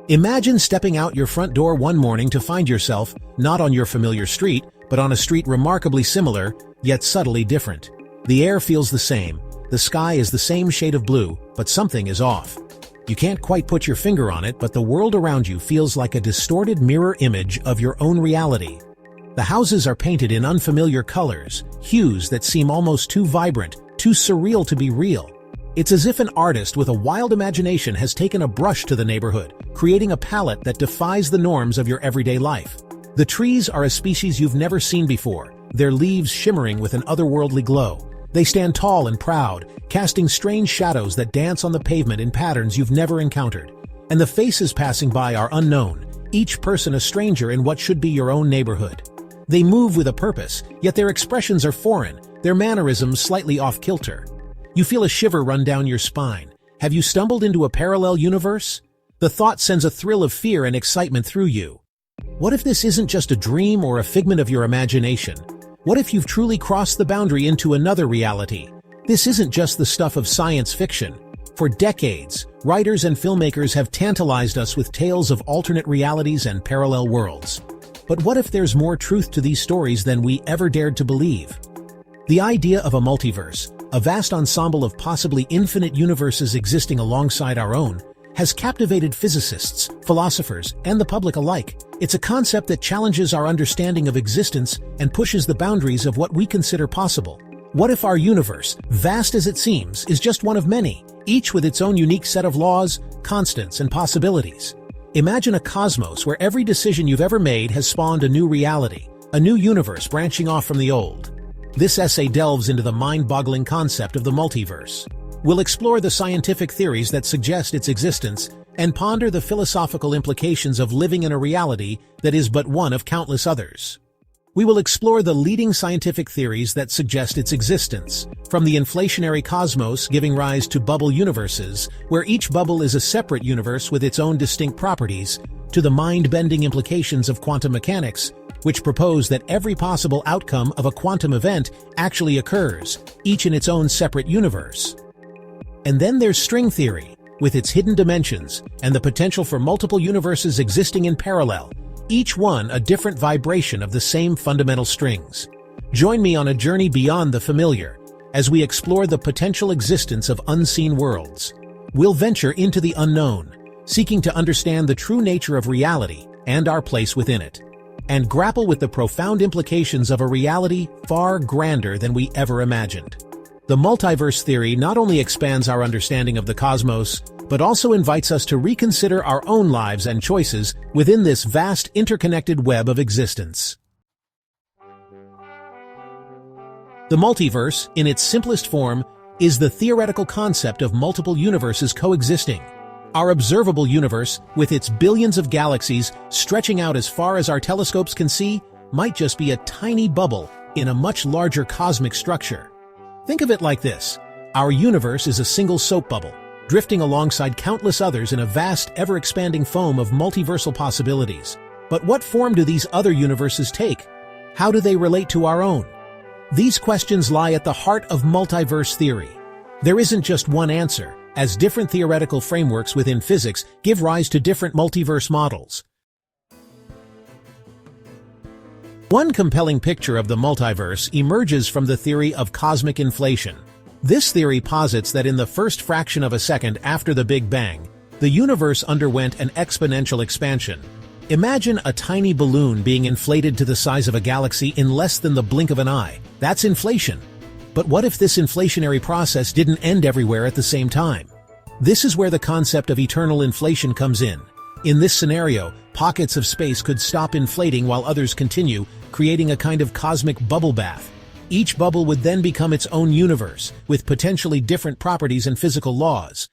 Imagine stepping out your front door one morning to find yourself not on your familiar street, but on a street remarkably similar, yet subtly different. The air feels the same, the sky is the same shade of blue, but something is off. You can't quite put your finger on it, but the world around you feels like a distorted mirror image of your own reality. The houses are painted in unfamiliar colors, hues that seem almost too vibrant, too surreal to be real. It's as if an artist with a wild imagination has taken a brush to the neighborhood, creating a palette that defies the norms of your everyday life. The trees are a species you've never seen before, their leaves shimmering with an otherworldly glow. They stand tall and proud, casting strange shadows that dance on the pavement in patterns you've never encountered. And the faces passing by are unknown, each person a stranger in what should be your own neighborhood. They move with a purpose, yet their expressions are foreign, their mannerisms slightly off-kilter. You feel a shiver run down your spine. Have you stumbled into a parallel universe? The thought sends a thrill of fear and excitement through you. What if this isn't just a dream or a figment of your imagination? What if you've truly crossed the boundary into another reality? This isn't just the stuff of science fiction. For decades, writers and filmmakers have tantalized us with tales of alternate realities and parallel worlds. But what if there's more truth to these stories than we ever dared to believe? The idea of a multiverse, a vast ensemble of possibly infinite universes existing alongside our own, has captivated physicists, philosophers, and the public alike. It's a concept that challenges our understanding of existence and pushes the boundaries of what we consider possible. What if our universe, vast as it seems, is just one of many, each with its own unique set of laws, constants, and possibilities? Imagine a cosmos where every decision you've ever made has spawned a new reality, a new universe branching off from the old. This essay delves into the mind-boggling concept of the multiverse. We'll explore the scientific theories that suggest its existence and ponder the philosophical implications of living in a reality that is but one of countless others. We will explore the leading scientific theories that suggest its existence, from the inflationary cosmos giving rise to bubble universes, where each bubble is a separate universe with its own distinct properties, to the mind-bending implications of quantum mechanics, which propose that every possible outcome of a quantum event actually occurs, each in its own separate universe. And then there's string theory, with its hidden dimensions and the potential for multiple universes existing in parallel, each one a different vibration of the same fundamental strings. Join me on a journey beyond the familiar, as we explore the potential existence of unseen worlds. We'll venture into the unknown, seeking to understand the true nature of reality and our place within it, and grapple with the profound implications of a reality far grander than we ever imagined. The multiverse theory not only expands our understanding of the cosmos, but also invites us to reconsider our own lives and choices within this vast interconnected web of existence. The multiverse, in its simplest form, is the theoretical concept of multiple universes coexisting. Our observable universe, with its billions of galaxies stretching out as far as our telescopes can see, might just be a tiny bubble in a much larger cosmic structure. Think of it like this. Our universe is a single soap bubble, drifting alongside countless others in a vast, ever-expanding foam of multiversal possibilities. But what form do these other universes take? How do they relate to our own? These questions lie at the heart of multiverse theory. There isn't just one answer, as different theoretical frameworks within physics give rise to different multiverse models. One compelling picture of the multiverse emerges from the theory of cosmic inflation. This theory posits that in the first fraction of a second after the Big Bang, the universe underwent an exponential expansion. Imagine a tiny balloon being inflated to the size of a galaxy in less than the blink of an eye. That's inflation. But what if this inflationary process didn't end everywhere at the same time? This is where the concept of eternal inflation comes in. In this scenario, pockets of space could stop inflating while others continue, creating a kind of cosmic bubble bath. Each bubble would then become its own universe, with potentially different properties and physical laws.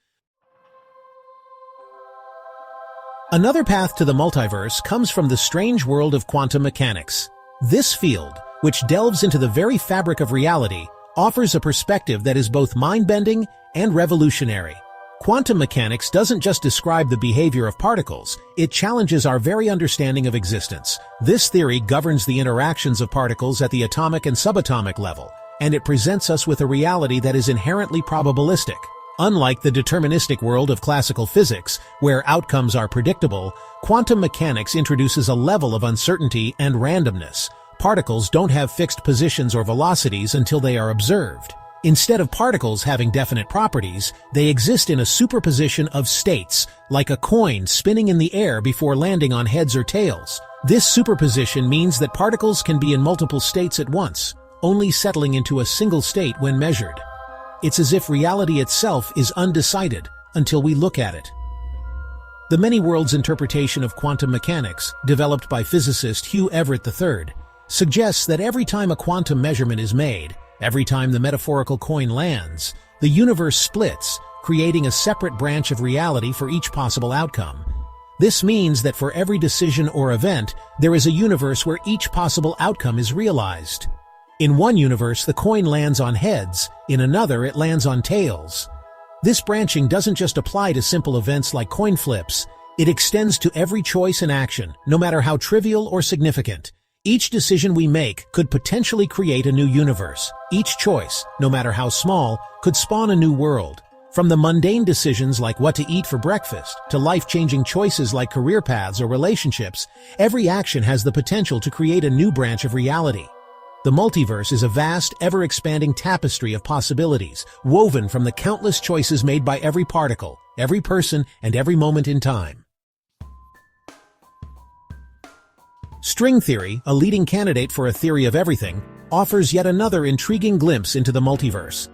Another path to the multiverse comes from the strange world of quantum mechanics. This field, which delves into the very fabric of reality, offers a perspective that is both mind-bending and revolutionary. Quantum mechanics doesn't just describe the behavior of particles, it challenges our very understanding of existence. This theory governs the interactions of particles at the atomic and subatomic level, and it presents us with a reality that is inherently probabilistic. Unlike the deterministic world of classical physics, where outcomes are predictable, quantum mechanics introduces a level of uncertainty and randomness. Particles don't have fixed positions or velocities until they are observed. Instead of particles having definite properties, they exist in a superposition of states, like a coin spinning in the air before landing on heads or tails. This superposition means that particles can be in multiple states at once, only settling into a single state when measured. It's as if reality itself is undecided until we look at it. The many worlds interpretation of quantum mechanics, developed by physicist Hugh Everett III, suggests that every time a quantum measurement is made, every time the metaphorical coin lands, the universe splits, creating a separate branch of reality for each possible outcome. This means that for every decision or event, there is a universe where each possible outcome is realized. In one universe, the coin lands on heads, in another it lands on tails. This branching doesn't just apply to simple events like coin flips, it extends to every choice and action, no matter how trivial or significant. Each decision we make could potentially create a new universe. Each choice, no matter how small, could spawn a new world. From the mundane decisions like what to eat for breakfast, to life-changing choices like career paths or relationships, every action has the potential to create a new branch of reality. The multiverse is a vast, ever-expanding tapestry of possibilities, woven from the countless choices made by every particle, every person, and every moment in time. String theory, a leading candidate for a theory of everything, offers yet another intriguing glimpse into the multiverse.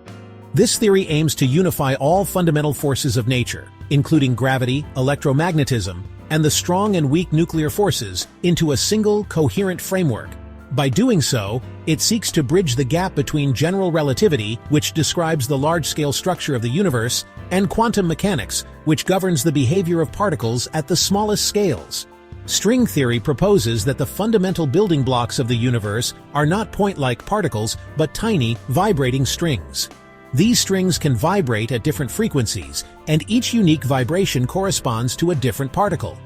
This theory aims to unify all fundamental forces of nature, including gravity, electromagnetism, and the strong and weak nuclear forces, into a single, coherent framework. By doing so, it seeks to bridge the gap between general relativity, which describes the large-scale structure of the universe, and quantum mechanics, which governs the behavior of particles at the smallest scales. String theory proposes that the fundamental building blocks of the universe are not point-like particles, but tiny, vibrating strings. These strings can vibrate at different frequencies, and each unique vibration corresponds to a different particle.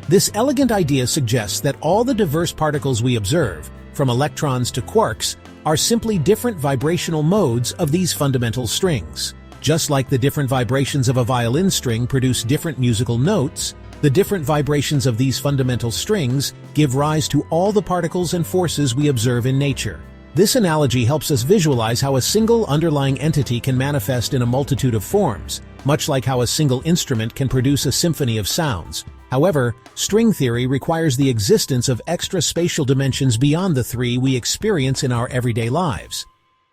This elegant idea suggests that all the diverse particles we observe, from electrons to quarks, are simply different vibrational modes of these fundamental strings. Just like the different vibrations of a violin string produce different musical notes, the different vibrations of these fundamental strings give rise to all the particles and forces we observe in nature. This analogy helps us visualize how a single underlying entity can manifest in a multitude of forms, much like how a single instrument can produce a symphony of sounds. However, string theory requires the existence of extra spatial dimensions beyond the three we experience in our everyday lives.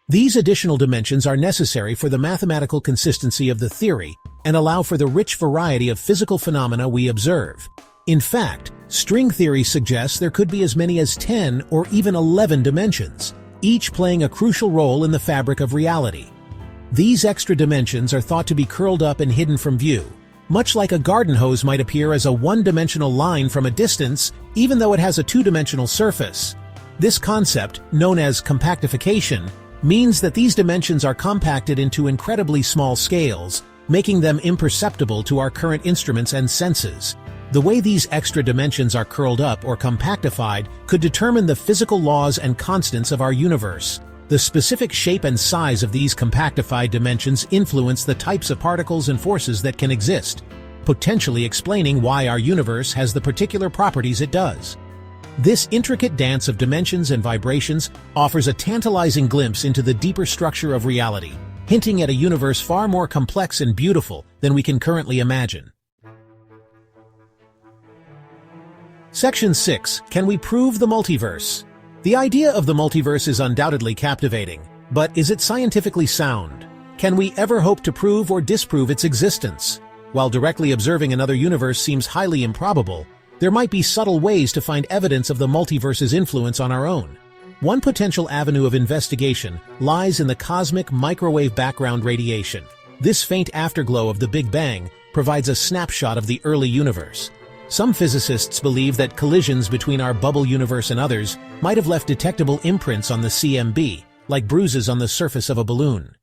These additional dimensions are necessary for the mathematical consistency of the theory and allow for the rich variety of physical phenomena we observe. In fact, string theory suggests there could be as many as 10 or even 11 dimensions, each playing a crucial role in the fabric of reality. These extra dimensions are thought to be curled up and hidden from view, much like a garden hose might appear as a one-dimensional line from a distance, even though it has a two-dimensional surface. This concept, known as compactification, means that these dimensions are compacted into incredibly small scales, making them imperceptible to our current instruments and senses. The way these extra dimensions are curled up or compactified could determine the physical laws and constants of our universe. The specific shape and size of these compactified dimensions influence the types of particles and forces that can exist, potentially explaining why our universe has the particular properties it does. This intricate dance of dimensions and vibrations offers a tantalizing glimpse into the deeper structure of reality, hinting at a universe far more complex and beautiful than we can currently imagine. Section 6. Can we prove the multiverse? The idea of the multiverse is undoubtedly captivating, but is it scientifically sound? Can we ever hope to prove or disprove its existence? While directly observing another universe seems highly improbable, there might be subtle ways to find evidence of the multiverse's influence on our own. One potential avenue of investigation lies in the cosmic microwave background radiation. This faint afterglow of the Big Bang provides a snapshot of the early universe. Some physicists believe that collisions between our bubble universe and others might have left detectable imprints on the CMB, like bruises on the surface of a balloon.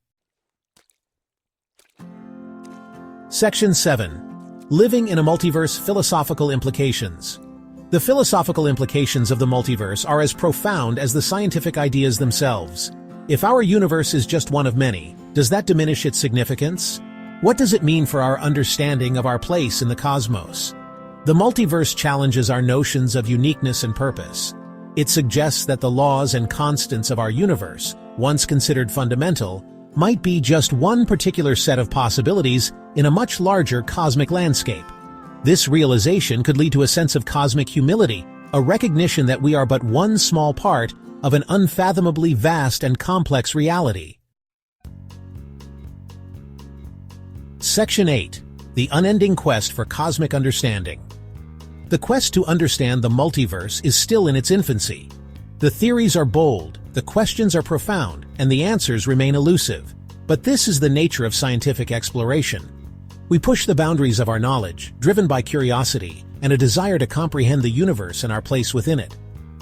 Section 7. Living in a Multiverse. Philosophical implications. The philosophical implications of the multiverse are as profound as the scientific ideas themselves. If our universe is just one of many, does that diminish its significance? What does it mean for our understanding of our place in the cosmos? The multiverse challenges our notions of uniqueness and purpose. It suggests that the laws and constants of our universe, once considered fundamental, might be just one particular set of possibilities in a much larger cosmic landscape. This realization could lead to a sense of cosmic humility, a recognition that we are but one small part of an unfathomably vast and complex reality. Section 8. The Unending Quest for Cosmic Understanding. The quest to understand the multiverse is still in its infancy. The theories are bold, the questions are profound, and the answers remain elusive. But this is the nature of scientific exploration. We push the boundaries of our knowledge, driven by curiosity and a desire to comprehend the universe and our place within it.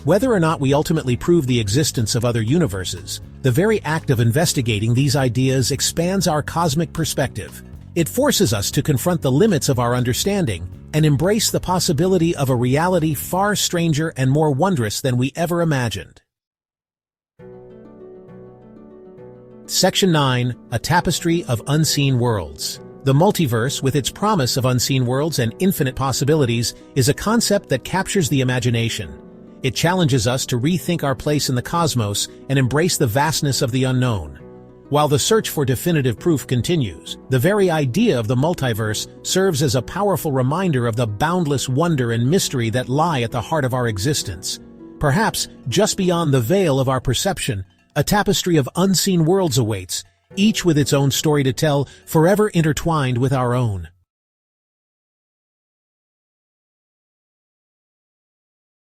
Whether or not we ultimately prove the existence of other universes, the very act of investigating these ideas expands our cosmic perspective. It forces us to confront the limits of our understanding and embrace the possibility of a reality far stranger and more wondrous than we ever imagined. Section 9. A Tapestry of Unseen Worlds. The multiverse, with its promise of unseen worlds and infinite possibilities, is a concept that captures the imagination. It challenges us to rethink our place in the cosmos and embrace the vastness of the unknown. While the search for definitive proof continues, the very idea of the multiverse serves as a powerful reminder of the boundless wonder and mystery that lie at the heart of our existence. Perhaps, just beyond the veil of our perception, a tapestry of unseen worlds awaits, each with its own story to tell, forever intertwined with our own.